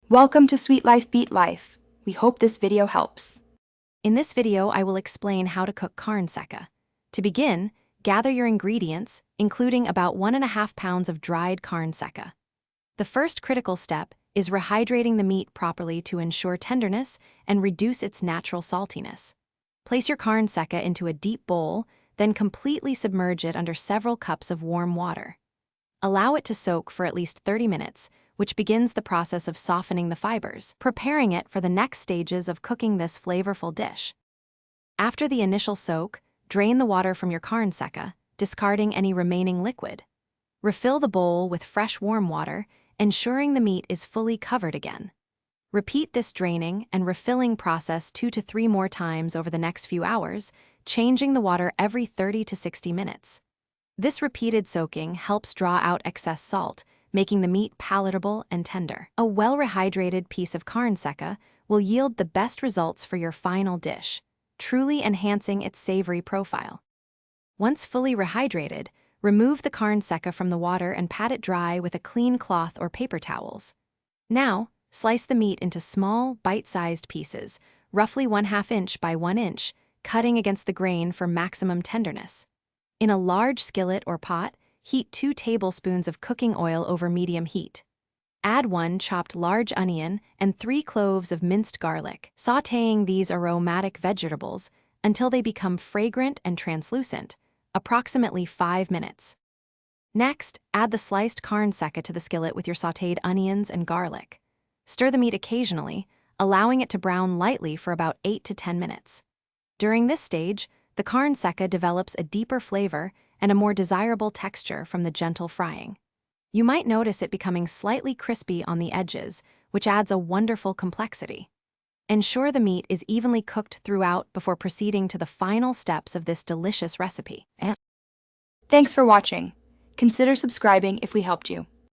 Welcome to Sweet Life Beat Life. We hope this video helps. In this video, I will explain how to cook carne seca. To begin, gather your ingredients, including about 1.5 pounds of dried carne seca. The first critical step is rehydrating the meat properly to ensure tenderness and reduce its natural saltiness. Place your carne seca into a deep bowl, then completely submerge it under several cups of warm water. Allow it to soak for at least 30 minutes, which begins the process of softening the fibers, preparing it for the next stages of cooking this flavorful dish. After the initial soak, drain the water from your carne seca, discarding any remaining liquid. Refill the bowl with fresh warm water, ensuring the meat is fully covered again. Repeat this draining and refilling process 2 to 3 more times over the next few hours, changing the water every 30 to 60 minutes. This repeated soaking helps draw out excess salt, making the meat palatable and tender. A well-rehydrated piece of carne seca will yield the best results for your final dish, truly enhancing its savory profile. Once fully rehydrated, remove the carne seca from the water and pat it dry with a clean cloth or paper towels. Now, slice the meat into small, bite-sized pieces, roughly 1/2 inch by 1 inch, cutting against the grain for maximum tenderness. In a large skillet or pot, heat 2 tablespoons of cooking oil over medium heat. Add 1 chopped large onion and 3 cloves of minced garlic, sautéing these aromatic vegetables until they become fragrant and translucent, approximately 5 minutes. Next, add the sliced carne seca to the skillet with your sautéed onions and garlic. Stir the meat occasionally, allowing it to brown lightly for about 8 to 10 minutes. During this stage, the carne seca develops a deeper flavor and a more desirable texture from the gentle frying. You might notice it becoming slightly crispy on the edges, which adds a wonderful complexity. Ensure the meat is evenly cooked throughout before proceeding to the final steps of this delicious recipe. Thanks for watching. Consider subscribing if we helped you.